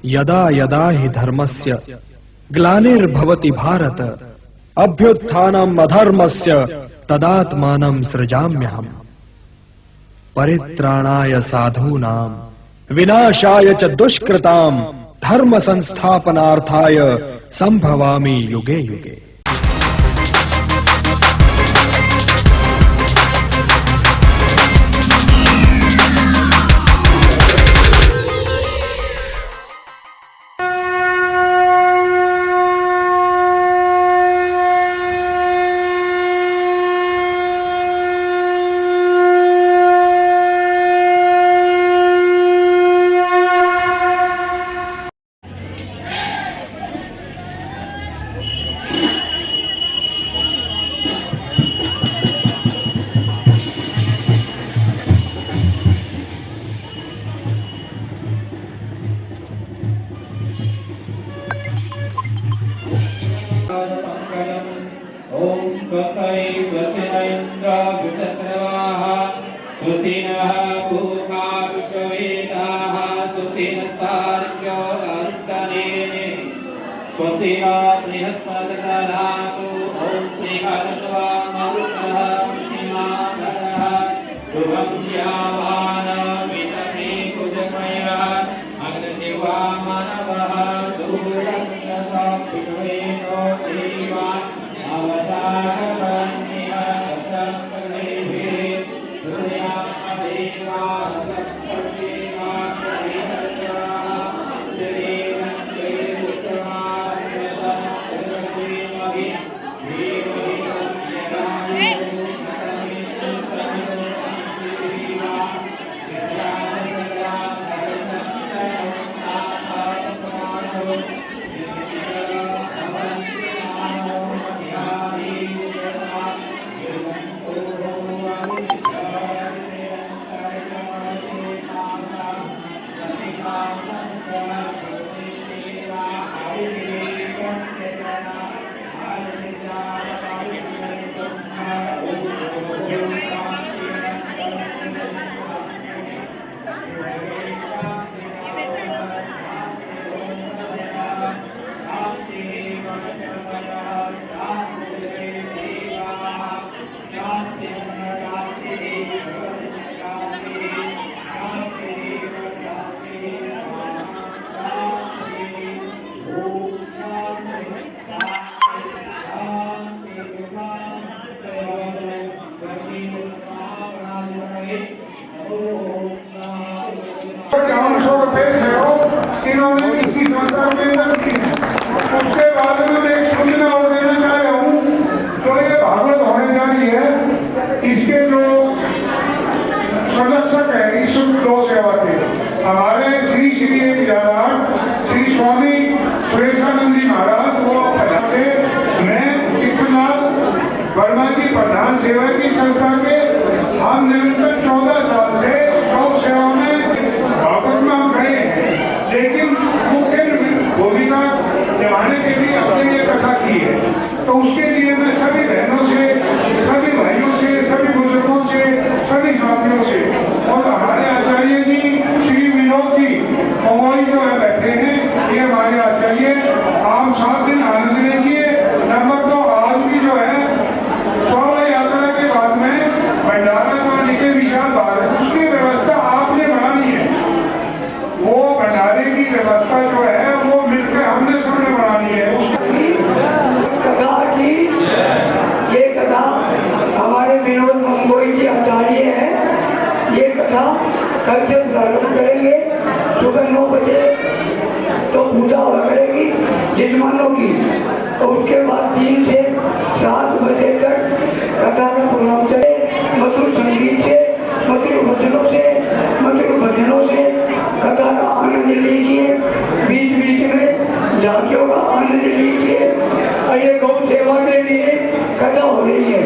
यदा यदा हि धर्मस्य ग्लानिर्भवति भारत अभ्युत्थानम् अधर्मस्य तदात्मानं सृजाम्यहम्। परित्राणाय साधूनां विनाशाय च दुष्कृतां धर्म संस्थापनार्थाय संभवामि युगे युगे। उसके बाद में मैं एक सूचना और देना चाह रहा हूँ। तो ये भागवत होने जा रही है, इसके जो संरक्षक है इस गौ सेवा के हमारे श्री श्री श्री स्वामी सुरेशानंद जी महाराज वो से मैं कृष्णलाल वर्मा जी प्रधान सेवा की संस्था के हम निरंतर 14 साल से गौ सेवा में भागवत में हम गए हैं, लेकिन मुख्य भूमिका निभाने के लिए अपने लिए कथा की है। तो उसके लिए मैं सभी बहनों से, सभी भाइयों से, सभी बुजुर्गों से, सभी साथियों से और हमारे आचार्य जी श्री विनोद जी मोहई जो है बैठे हैं, ये हमारे आचार्य। आप 7 दिन आनंद लीजिए। नंबर 2 आज भी जो है शोभा यात्रा के बाद में भंडारा करने के विशाल बाहर है, उसकी व्यवस्था आपने बनानी है। वो भंडारे की व्यवस्था जो है वो मिलकर हमने सबने बनानी है। कथा की ये कथा हमारे विनोद मंगोई जी आचार्य हैं। ये कथा कल से प्रारंभ करेंगे सुबह 9 बजे, तो पूजा हुआ करेगी यजमानों की। तो उसके बाद 3 से 7 बजे तक कथा का प्रोग्राम चले। मधुर संगीत से, मधुर भजनों से, मधुर भजनों से कथा का आनंद लीजिए। बीच बीच में झांकियों का आनंद लीजिए। और ये गौ सेवा के लिए कथा हो रही है।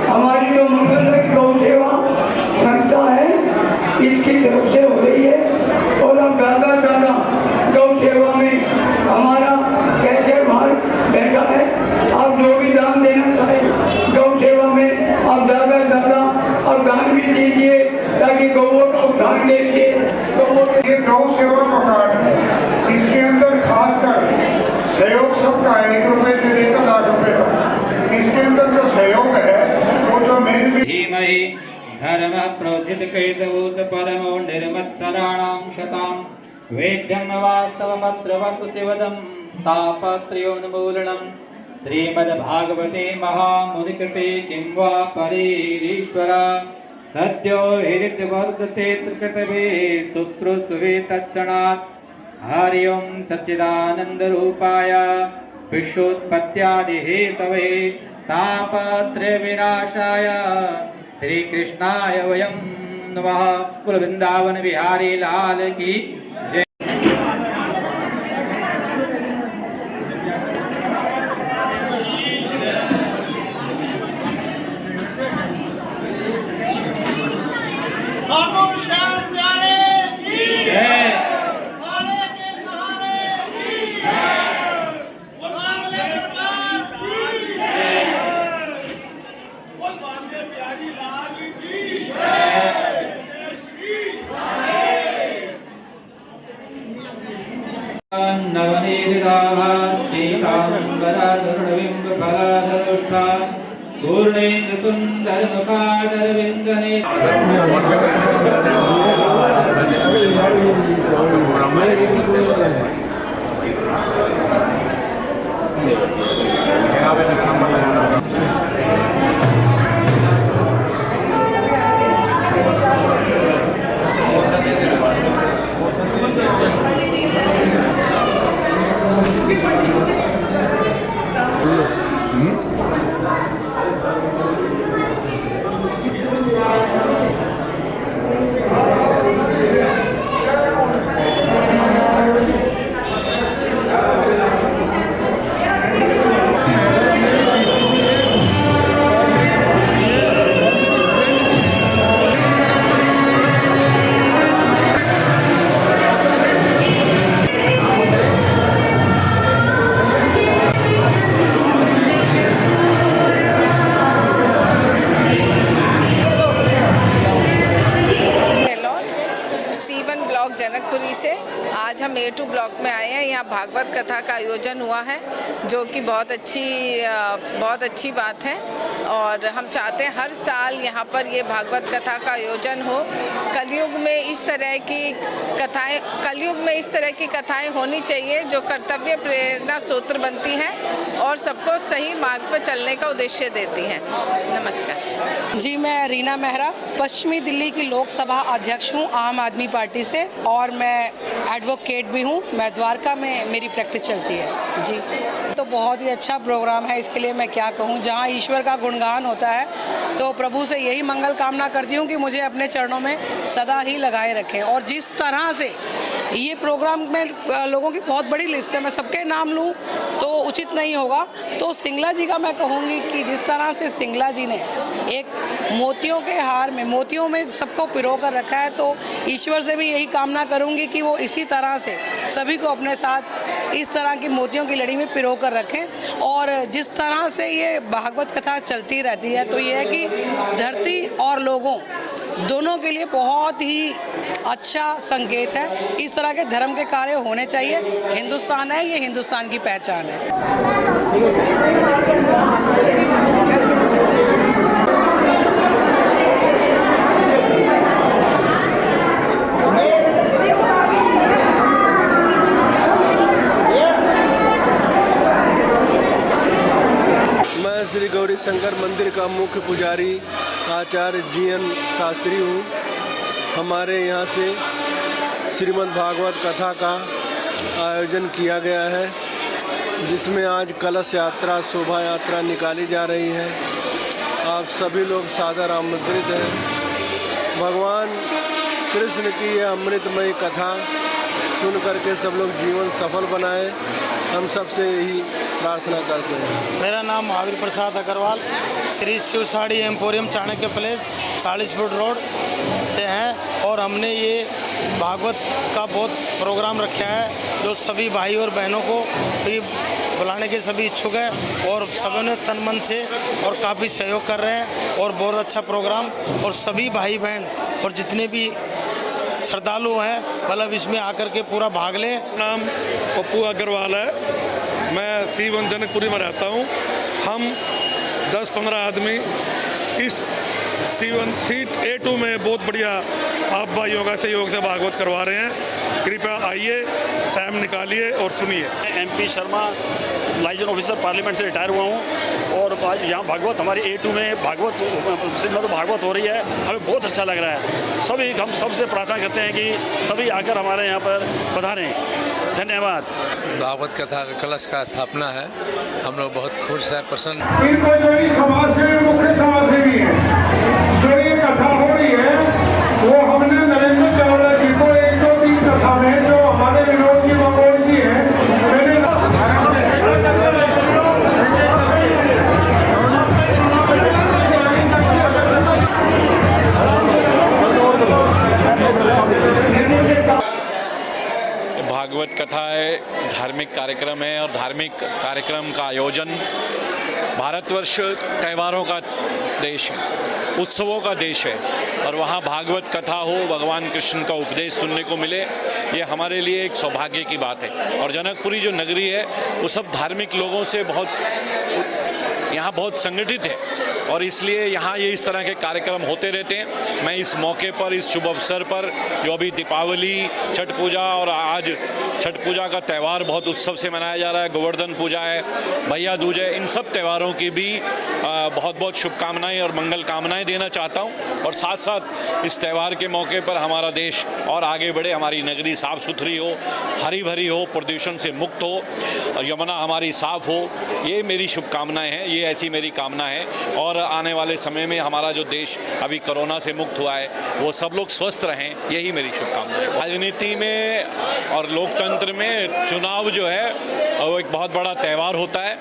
हमारी जो मंगल गौ सेवा संस्था है इसकी तरफ से हो रही है। और अब ज्यादा ज्यादा गौ सेवा में हमारा कैसे भार बैठा है। आप जो भी दान देना चाहें गौ सेवा में आप ज्यादा ज्यादा और दान भी दीजिए, ताकि गौओं का उद्धार के लिए ये गौ सेवा का कार्ड इसके का है, 1 रुपए से लेकर 10 रुपए तक। इसके अंदर जो सहयोग है वो जो मेन धीमहि धर्म प्रोचितकैतभूत परमो निर्मत्सराणां शतां वेद्यं वास्तवमत्र वस्तुतिवदं तापत्रयोन्मूलनं श्रीमद्भागवते महामुनिकृते किं वा परेरीश्वर सद्यो हृद्वर्तते त्रिकटवे शुश्रूषवे तत्क्षणात् हरि ओं सच्चिदानन्दरूपाय विश्वोत्पत्त्यादिहेतवे तापत्रयविनाशाय श्रीकृष्णाय वयं नमः। कुल वृंदावन बिहारी लाल की जय। नवनीताभातीताम्बराधरणबिम्बफलाधरुष्ठा पूर्णेन्दुसुन्दरमुखादरविन्दने जनकपुरी से आज हम A2 ब्लॉक में आए हैं। यहाँ भागवत कथा का आयोजन हुआ है जो कि बहुत अच्छी बात है और हम चाहते हैं हर साल यहाँ पर ये भागवत कथा का आयोजन हो। कलयुग में इस तरह की कथाएं होनी चाहिए जो कर्तव्य प्रेरणा सूत्र बनती हैं और सबको सही मार्ग पर चलने का उद्देश्य देती हैं। नमस्कार जी, मैं रीना मेहरा पश्चिमी दिल्ली की लोकसभा अध्यक्ष हूँ आम आदमी पार्टी से और मैं एडवोकेट भी हूँ। मैं द्वारका में मेरी प्रैक्टिस चलती है जी। तो बहुत ही अच्छा प्रोग्राम है, इसके लिए मैं क्या कहूँ। जहाँ ईश्वर का गुणगान होता है तो प्रभु से यही मंगल कामना करती हूँ कि मुझे अपने चरणों में सदा ही लगाए रखें। और जिस तरह से ये प्रोग्राम में लोगों की बहुत बड़ी लिस्ट है, मैं सबके नाम लूँ तो उचित नहीं होगा। तो सिंगला जी का मैं कहूँगी कि जिस तरह से सिंगला जी ने एक मोतियों के हार में मोतियों में सबको पिरो कर रखा है, तो ईश्वर से भी यही कामना करूँगी कि वो इसी तरह से सभी को अपने साथ इस तरह की मोतियों की लड़ी में पिरो कर रखें। और जिस तरह से ये भागवत कथा चलती रहती है तो ये है कि धरती और लोगों दोनों के लिए बहुत ही अच्छा संकेत है। इस तरह के धर्म के कार्य होने चाहिए। हिंदुस्तान है, ये हिंदुस्तान की पहचान है। मैं श्री गौरी शंकर मंदिर का मुख्य पुजारी आचार्य जीएन शास्त्री हूँ। हमारे यहाँ से श्रीमद् भागवत कथा का आयोजन किया गया है, जिसमें आज कलश यात्रा शोभा यात्रा निकाली जा रही है। आप सभी लोग सादर आमंत्रित हैं। भगवान कृष्ण की यह अमृतमयी कथा सुन करके सब लोग जीवन सफल बनाए, हम सबसे यही प्रार्थना करते हैं। मेरा नाम Mahavir Prasad Agarwal Shri Shiv sari emporium Chanakya place 40 foot road से हैं और हमने ये भागवत का बहुत प्रोग्राम रखा है जो सभी भाई और बहनों को भी बुलाने के सभी इच्छुक है और सभी ने तन मन से और काफ़ी सहयोग कर रहे हैं और बहुत अच्छा प्रोग्राम। और सभी भाई बहन और जितने भी श्रद्धालु हैं मतलब इसमें आकर के पूरा भाग लें। नाम पप्पू अग्रवाल है। मैं C1 जनकपुरी में रहता हूँ। हम 10-15 आदमी इस C1 सीट A2 में बहुत बढ़िया आप भाइयों का सहयोग से भागवत करवा रहे हैं। कृपया आइए, टाइम निकालिए और सुनिए। MP Sharma, liaison officer parliament से रिटायर हुआ हूँ और आज यहाँ भागवत हमारी A2 में भागवत हो रही है। हमें बहुत अच्छा लग रहा है। हम सबसे प्रार्थना करते हैं कि सभी आकर हमारे यहाँ पर पधारें। धन्यवाद। भागवत कथा का कलश का स्थापना है, हम लोग बहुत खुश है, प्रसन्न। इनको जो ये समाज से मुख्य समाज सेवी है, जो ये कथा हो रही है वो हमने नरेंद्र चावला जी को 1-2-3 कथा में जो हमारे विनोद जी मंगोल जी हैं भागवत कथा है, धार्मिक कार्यक्रम है और धार्मिक कार्यक्रम का आयोजन भारतवर्ष त्योहारों का देश है, उत्सवों का देश है और वहाँ भागवत कथा हो, भगवान कृष्ण का उपदेश सुनने को मिले, ये हमारे लिए एक सौभाग्य की बात है। और जनकपुरी जो नगरी है वो सब धार्मिक लोगों से यहाँ बहुत संगठित है और इसलिए यहाँ ये इस तरह के कार्यक्रम होते रहते हैं। मैं इस मौके पर, इस शुभ अवसर पर, जो अभी दीपावली, छठ पूजा और आज छठ पूजा का त्यौहार बहुत उत्सव से मनाया जा रहा है, गोवर्धन पूजा है, भैया दूज है, इन सब त्योहारों की भी बहुत बहुत शुभकामनाएं और मंगल कामनाएं देना चाहता हूं। और साथ साथ इस त्यौहार के मौके पर हमारा देश और आगे बढ़े, हमारी नगरी साफ़ सुथरी हो, हरी भरी हो, प्रदूषण से मुक्त हो और यमुना हमारी साफ़ हो, ये मेरी शुभकामनाएँ हैं, ये ऐसी मेरी कामना है। और आने वाले समय में हमारा जो देश अभी कोरोना से मुक्त हुआ है वो सब लोग स्वस्थ रहें, यही मेरी शुभकामनाएं। राजनीति में और लोकतंत्र में चुनाव जो है वो एक बहुत बड़ा त्यौहार होता है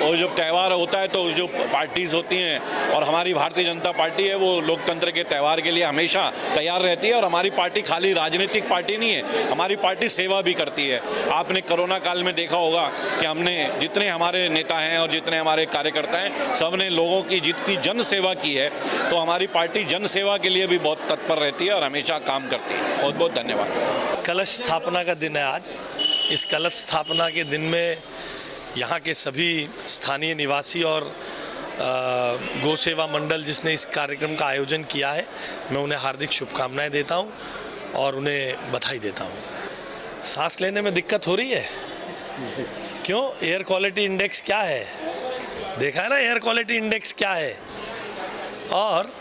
और जब त्यौहार होता है तो जो पार्टीज़ होती हैं और हमारी भारतीय जनता पार्टी है वो लोकतंत्र के त्यौहार के लिए हमेशा तैयार रहती है। और हमारी पार्टी खाली राजनीतिक पार्टी नहीं है, हमारी पार्टी सेवा भी करती है। आपने कोरोना काल में देखा होगा कि हमने जितने हमारे नेता हैं और जितने हमारे कार्यकर्ता हैं सब ने लोगों की जितनी जन सेवा की है, तो हमारी पार्टी जन सेवा के लिए भी बहुत तत्पर रहती है और हमेशा काम करती है। बहुत बहुत धन्यवाद। कलश स्थापना का दिन है आज। इस कलश स्थापना के दिन में यहाँ के सभी स्थानीय निवासी और गौ सेवा मंडल जिसने इस कार्यक्रम का आयोजन किया है, मैं उन्हें हार्दिक शुभकामनाएं देता हूँ और उन्हें बधाई देता हूँ। सांस लेने में दिक्कत हो रही है? क्यों? एयर क्वालिटी इंडेक्स क्या है? देखा है ना एयर क्वालिटी इंडेक्स क्या है? और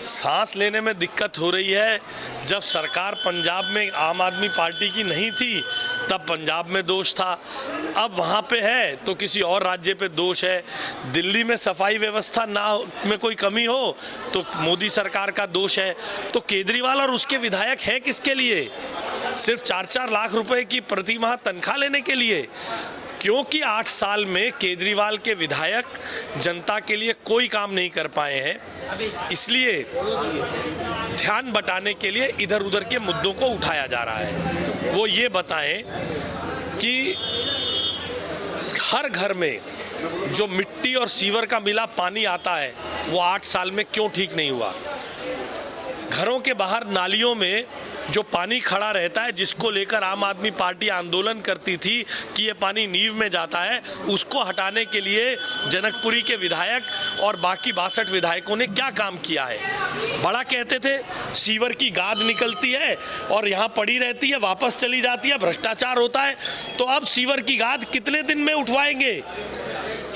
सांस लेने में दिक्कत हो रही है। जब सरकार पंजाब में आम आदमी पार्टी की नहीं थी तब पंजाब में दोष था, अब वहाँ पे है तो किसी और राज्य पे दोष है। दिल्ली में सफाई व्यवस्था में कोई कमी हो तो मोदी सरकार का दोष है। तो केजरीवाल और उसके विधायक हैं किसके लिए? सिर्फ 4-4 लाख रुपए की प्रति माह तनख्वाह लेने के लिए? क्योंकि 8 साल में केजरीवाल के विधायक जनता के लिए कोई काम नहीं कर पाए हैं, इसलिए ध्यान बटाने के लिए इधर उधर के मुद्दों को उठाया जा रहा है। वो ये बताएं कि हर घर में जो मिट्टी और सीवर का मिला पानी आता है वो 8 साल में क्यों ठीक नहीं हुआ? घरों के बाहर नालियों में जो पानी खड़ा रहता है, जिसको लेकर आम आदमी पार्टी आंदोलन करती थी कि ये पानी नींव में जाता है, उसको हटाने के लिए जनकपुरी के विधायक और बाकी 62 विधायकों ने क्या काम किया है? बड़ा कहते थे सीवर की गाद निकलती है और यहाँ पड़ी रहती है, वापस चली जाती है, भ्रष्टाचार होता है। तो अब सीवर की गाद कितने दिन में उठवाएंगे?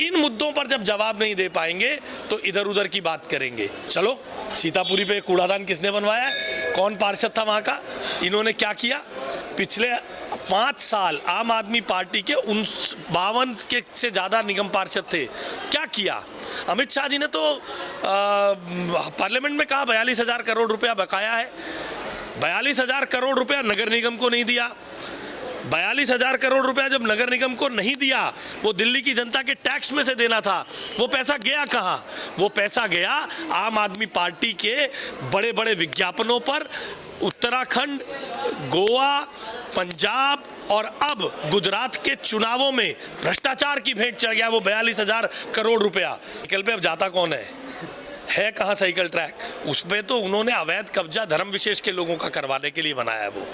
इन मुद्दों पर जब जवाब नहीं दे पाएंगे तो इधर उधर की बात करेंगे। चलो, सीतापुरी पे कूड़ादान किसने बनवाया है? कौन पार्षद था वहाँ का? इन्होंने क्या किया? पिछले 5 साल आम आदमी पार्टी के 52 के से ज़्यादा निगम पार्षद थे, क्या किया? अमित शाह जी ने तो पार्लियामेंट में कहा 42,000 करोड़ रुपया बकाया है। 42,000 करोड़ रुपया नगर निगम को नहीं दिया। 42,000 करोड़ रुपया जब नगर निगम को नहीं दिया, वो दिल्ली की जनता के टैक्स में से देना था, वो पैसा गया कहाँ? वो पैसा गया आम आदमी पार्टी के बड़े बड़े विज्ञापनों पर। उत्तराखंड, गोवा, पंजाब और अब गुजरात के चुनावों में भ्रष्टाचार की भेंट चढ़ गया वो 42,000 करोड़ रुपया। साइकिल पे अब जाता कौन है कहाँ साइकिल ट्रैक? उसमें तो उन्होंने अवैध कब्जा धर्म विशेष के लोगों का करवाने के लिए बनाया है वो।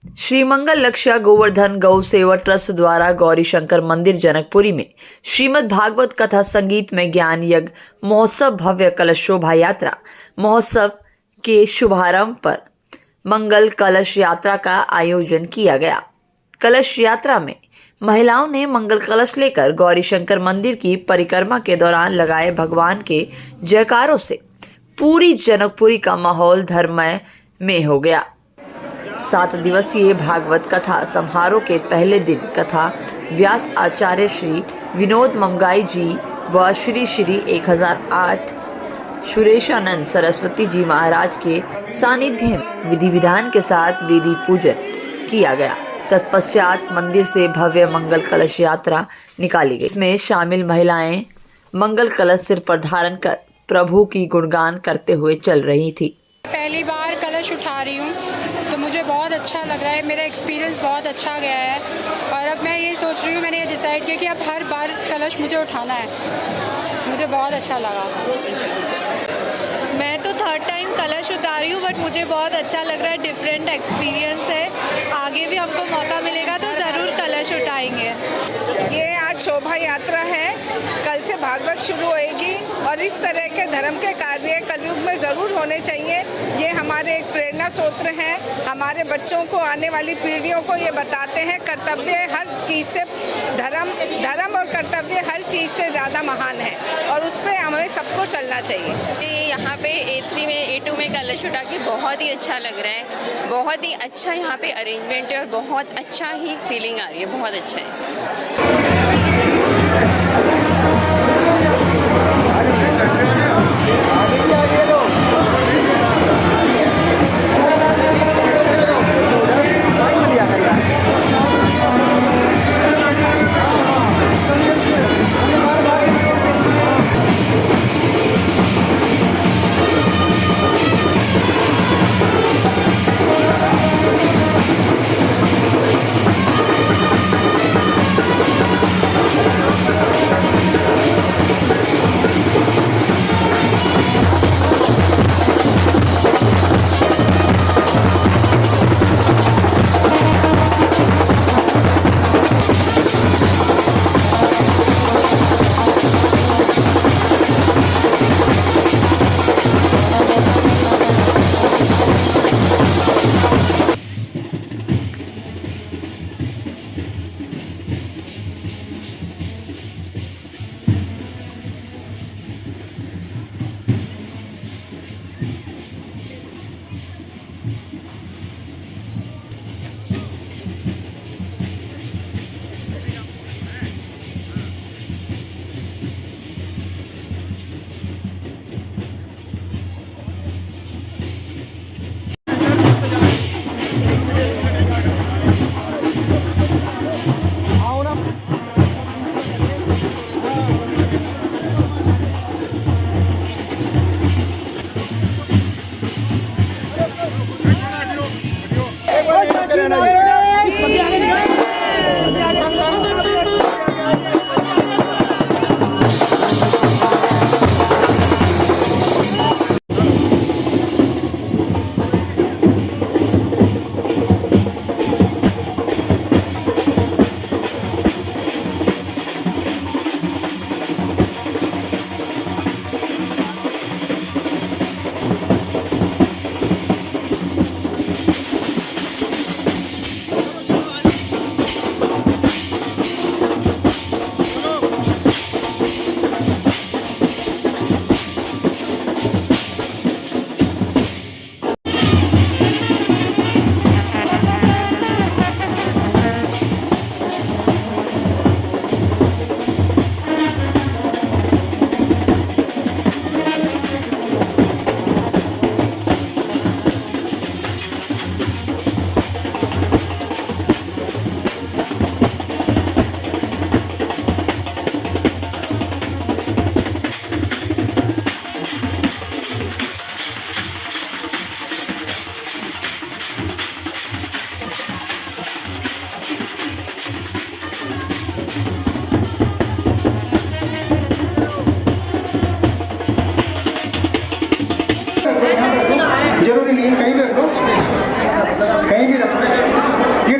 श्री मंगल लक्ष्य गोवर्धन गौ सेवा ट्रस्ट द्वारा गौरी शंकर मंदिर जनकपुरी में श्रीमद् भागवत कथा संगीत में ज्ञान यज्ञ महोत्सव भव्य कलश शोभा यात्रा महोत्सव के शुभारंभ पर मंगल कलश यात्रा का आयोजन किया गया। कलश यात्रा में महिलाओं ने मंगल कलश लेकर गौरी शंकर मंदिर की परिक्रमा के दौरान लगाए भगवान के जयकारों से पूरी जनकपुरी का माहौल धर्ममय में हो गया। 7 दिवसीय भागवत कथा समारोह के पहले दिन कथा व्यास आचार्य श्री विनोद ममगाई जी व श्री 1008 सुरेशानंद सरस्वती जी महाराज के सानिध्य में विधि विधान के साथ वेदी पूजन किया गया। तत्पश्चात मंदिर से भव्य मंगल कलश यात्रा निकाली गई। इसमें शामिल महिलाएं मंगल कलश सिर पर धारण कर प्रभु की गुणगान करते हुए चल रही थी। पहली बार कलश उठा रही हूँ तो मुझे बहुत अच्छा लग रहा है। मेरा एक्सपीरियंस बहुत अच्छा गया है और अब मैं ये सोच रही हूँ, मैंने ये डिसाइड किया कि अब हर बार कलश मुझे उठाना है। मुझे बहुत अच्छा लगा। मैं तो 3rd टाइम कलश उतार रही हूँ बट मुझे बहुत अच्छा लग रहा है। डिफरेंट एक्सपीरियंस है। आगे भी हमको मौका मिलेगा तो ज़रूर कलश उठाएंगे। ये आज शोभा यात्रा है, कल से भागवत शुरू होएगी और इस तरह के धर्म के कार्य कलयुग में ज़रूर होने चाहिए। ये हमारे एक प्रेरणा स्रोत हैं। हमारे बच्चों को, आने वाली पीढ़ियों को ये बताते हैं कर्तव्य हर चीज़ से, धर्म और कर्तव्य हर चीज़ से ज़्यादा महान है और उस पर हमें सबको चलना चाहिए। यहाँ पे A3 में A2 में कलश उठा के बहुत ही अच्छा लग रहा है। बहुत ही अच्छा यहाँ पे अरेंजमेंट है और बहुत अच्छा ही फीलिंग आ रही है। बहुत अच्छा है।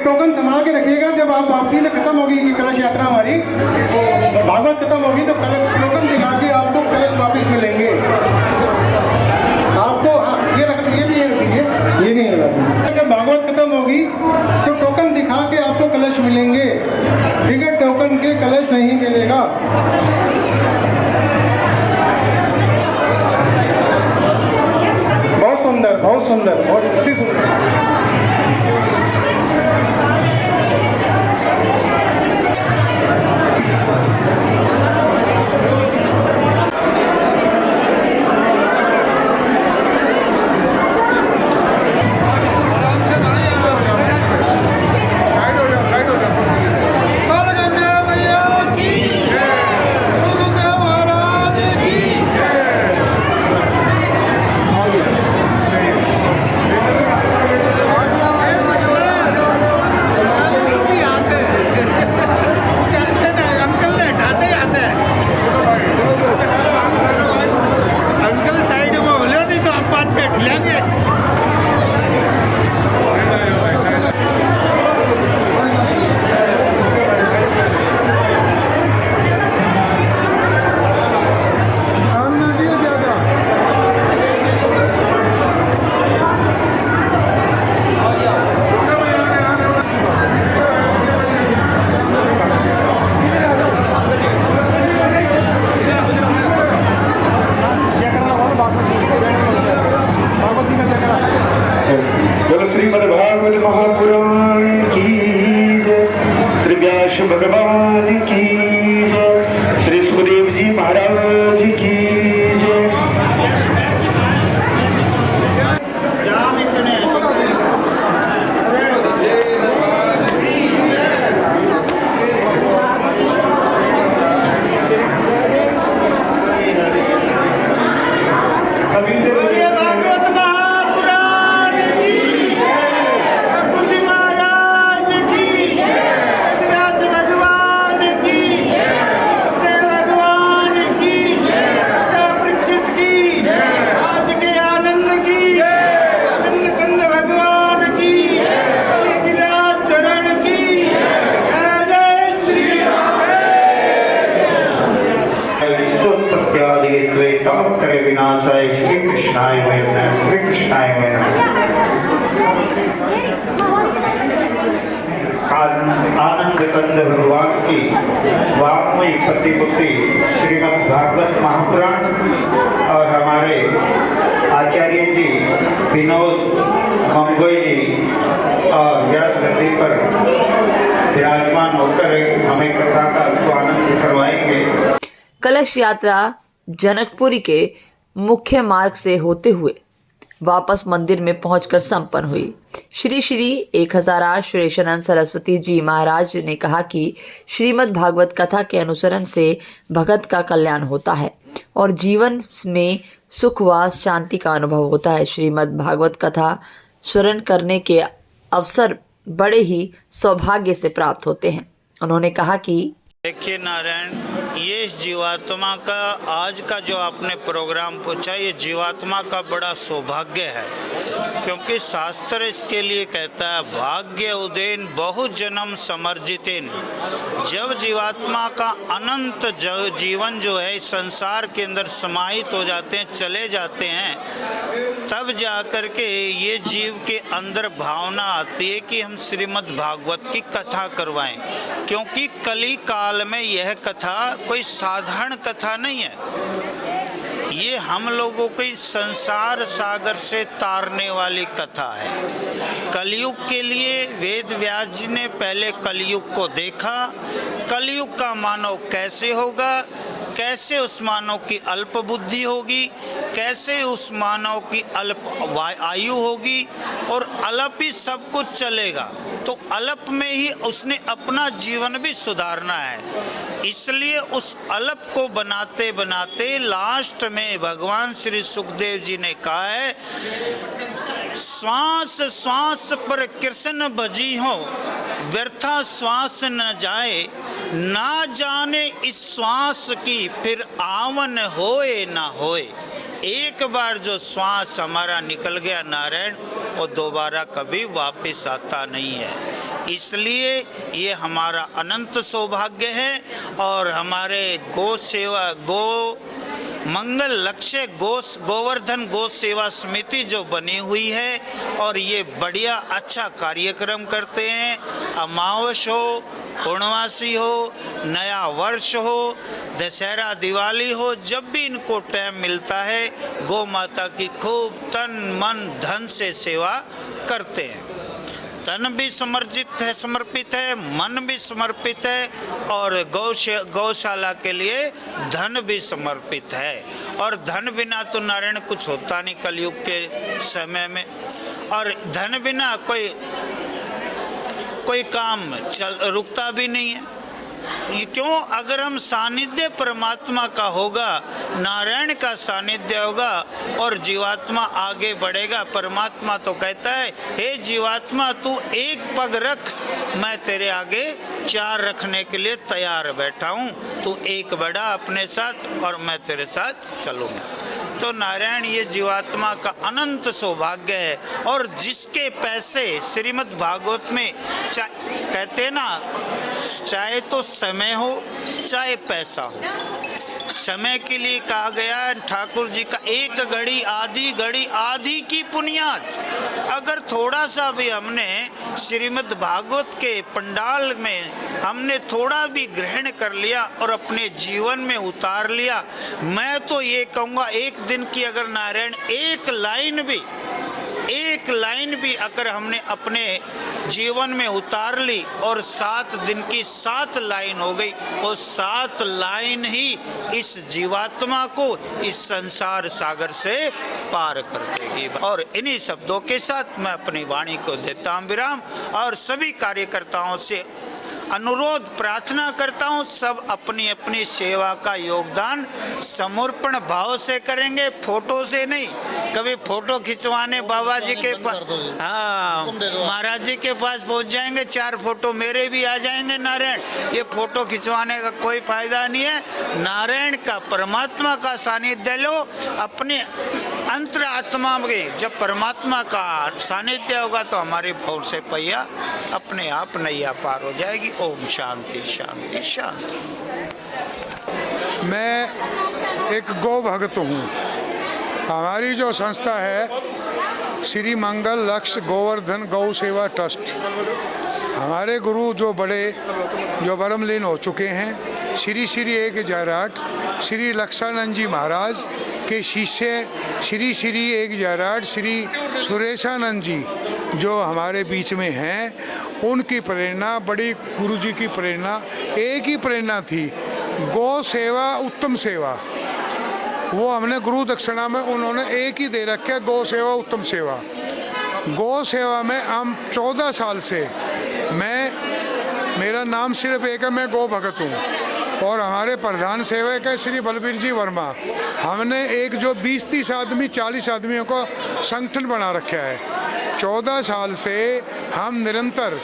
टोकन संभाल के रखिएगा। जब आप वापसी में खत्म होगी कि कलश यात्रा हमारी भागवत खत्म होगी तो टोकन दिखा के आपको कलश वापस मिलेंगे आपको। ये रख ये भी लीजिए, ये नहीं लगा। जब भागवत खत्म होगी तो टोकन दिखा के आपको कलश मिलेंगे, ठीक है? टोकन के कलश नहीं मिलेगा। बहुत सुंदर, बहुत सुंदर, बहुत अति सुंदर। श्रीमद्भागवत महापुराण की जय, श्री व्यास भगवान की जय, श्री सुखदेव जी महाराज की जय। विनाशाय श्री कृष्णाय वयम्, श्री कृष्णाय वयम्। आनंद कंद भगवान की वाग्मयी प्रतिपुत्री श्रीमद् भागवत महापुराण और हमारे आचार्य जी विनोद मंगोई जी और व्यास गद्दी पर विराजमान होकर हमें कथा का आनंद करवाएंगे। कलश यात्रा जनकपुरी के मुख्य मार्ग से होते हुए वापस मंदिर में पहुंचकर संपन्न हुई। श्री श्री 1008 सुरेशानंद सरस्वती जी महाराज ने कहा कि श्रीमद् भागवत कथा के अनुसरण से भगत का कल्याण होता है और जीवन में सुख व शांति का अनुभव होता है। श्रीमद् भागवत कथा श्रवण करने के अवसर बड़े ही सौभाग्य से प्राप्त होते हैं। उन्होंने कहा कि देखिए नारायण, ये जीवात्मा का आज का जो आपने प्रोग्राम पूछा, ये जीवात्मा का बड़ा सौभाग्य है, क्योंकि शास्त्र इसके लिए कहता है भाग्य उदेन बहु जन्म समर्जितेन। जब जीवात्मा का अनंत जीवन जो है इस संसार के अंदर समाहित हो जाते हैं, चले जाते हैं, तब जाकर के ये जीव के अंदर भावना आती है कि हम श्रीमद् भागवत की कथा करवाएं, क्योंकि कली काल में यह कथा कोई साधारण कथा नहीं है। ये हम लोगों की संसार सागर से तारने वाली कथा है। कलयुग के लिए वेद व्यास जी ने पहले कलयुग को देखा, कलयुग का मानव कैसे होगा, कैसे उस मानव की अल्प बुद्धि होगी, कैसे उस मानव की अल्प आयु होगी और अल्प ही सब कुछ चलेगा, तो अल्प में ही उसने अपना जीवन भी सुधारना है। इसलिए उस अल्प को बनाते बनाते लास्ट में भगवान श्री सुखदेव जी ने कहा है, श्वास श्वास पर कृष्ण भजी हो, व्यर्था श्वास न जाए, ना जाने इस श्वास की फिर आवन होए ना होए। एक बार जो श्वास हमारा निकल गया नारायण, वो दोबारा कभी वापस आता नहीं है। इसलिए ये हमारा अनंत सौभाग्य है और हमारे गौ सेवा गौ मंगल लक्ष्य गोवर्धन गौ सेवा समिति जो बनी हुई है और ये बढ़िया अच्छा कार्यक्रम करते हैं। अमावस हो, पूर्णवासी हो, नया वर्ष हो, दशहरा दिवाली हो, जब भी इनको टाइम मिलता है गौ माता की खूब तन मन धन से सेवा करते हैं। तन भी समर्पित है, मन भी समर्पित है और गौशाला के लिए धन भी समर्पित है। और धन बिना तो नारायण कुछ होता नहीं कलयुग के समय में, और धन बिना कोई काम रुकता भी नहीं है। ये क्यों? अगर हम सानिध्य परमात्मा का होगा, नारायण का सानिध्य होगा और जीवात्मा आगे बढ़ेगा। परमात्मा तो कहता है, हे जीवात्मा तू एक पग रख, मैं तेरे आगे 4 रखने के लिए तैयार बैठा हूँ। तू एक बढ़ा अपने साथ और मैं तेरे साथ चलूँगा। तो नारायण ये जीवात्मा का अनंत सौभाग्य है। और जिसके पैसे श्रीमद् भागवत में कहते हैं ना, चाहे तो समय हो चाहे पैसा हो, समय के लिए कहा गया है ठाकुर जी का, एक घड़ी आधी की पुनियाद। अगर थोड़ा सा भी हमने श्रीमद् भागवत के पंडाल में हमने थोड़ा भी ग्रहण कर लिया और अपने जीवन में उतार लिया, मैं तो ये कहूँगा एक दिन की अगर नारायण एक लाइन भी अगर हमने अपने जीवन में उतार ली और 7 दिन की 7 लाइन हो गई, और 7 लाइन ही इस जीवात्मा को इस संसार सागर से पार कर देगी। और इन्हीं शब्दों के साथ मैं अपनी वाणी को देता हूँ विराम और सभी कार्यकर्ताओं से अनुरोध प्रार्थना करता हूँ, सब अपनी अपनी सेवा का योगदान समर्पण भाव से करेंगे, फोटो से नहीं। कभी फोटो खिंचवाने बाबा जी के पास, हाँ महाराज जी के पास पहुँच जाएंगे, 4 फोटो मेरे भी आ जाएंगे नारायण। ये फोटो खिंचवाने का कोई फायदा नहीं है। नारायण का परमात्मा का सानिध्य लो अपने अंतरात्मा में। जब परमात्मा का सानिध्य होगा तो हमारी भौर से पहिया अपने आप नैया पार हो जाएगी। ओम शांति शांति शांति। मैं एक गौ भक्त हूँ। हमारी जो संस्था है श्री मंगल लक्ष्य गोवर्धन गौ सेवा ट्रस्ट, हमारे गुरु जो बरमलीन हो चुके हैं श्री 1008 श्री लक्षानंद जी महाराज के शिष्य श्री 1008 श्री सुरेशानंद जी जो हमारे बीच में हैं, उनकी प्रेरणा, बड़ी गुरु जी की प्रेरणा, एक ही प्रेरणा थी, गौ सेवा उत्तम सेवा। वो हमने गुरु दक्षिणा में उन्होंने एक ही दे रखे, गौ सेवा उत्तम सेवा। गौ सेवा में हम 14 साल से, मेरा नाम सिर्फ एक है, मैं गौ भगत हूँ। और हमारे प्रधान सेवक है श्री बलबीर जी वर्मा। हमने एक जो 20-30 आदमी 40 आदमियों को संगठन बना रखा है। 14 साल से हम निरंतर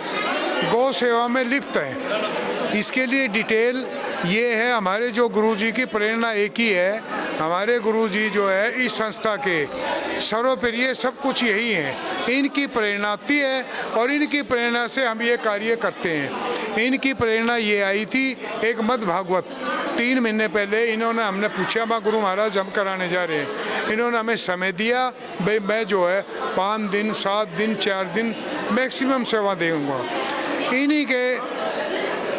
गौ सेवा में लिप्त हैं। इसके लिए डिटेल ये है, हमारे जो गुरुजी की प्रेरणा एक ही है। हमारे गुरुजी जो है इस संस्था के सर्वप्रिय सब कुछ यही है, इनकी प्रेरणा आती है और इनकी प्रेरणा से हम ये कार्य करते हैं। इनकी प्रेरणा ये आई थी एक मद् भागवत 3 महीने पहले इन्होंने, हमने पूछा माँ गुरु महाराज हम कराने जा रहे हैं, इन्होंने हमें समय दिया, भाई मैं जो है 5 दिन 7 दिन 4 दिन मैक्सिमम सेवा दूँगा। इन्हीं के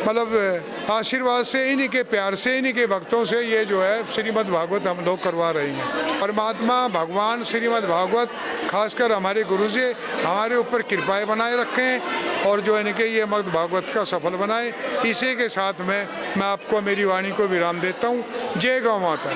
मतलब आशीर्वाद से, इन्हीं के प्यार से, इन्हीं के भक्तों से ये जो है श्रीमद् भागवत हम लोग करवा रहे हैं। परमात्मा भगवान श्रीमद् भागवत खासकर हमारे गुरु जी हमारे ऊपर कृपाएं बनाए रखें और जो इनके ये मद् भागवत का सफल बनाए। इसी के साथ में मैं आपको मेरी वाणी को विराम देता हूँ। जय गौ माता।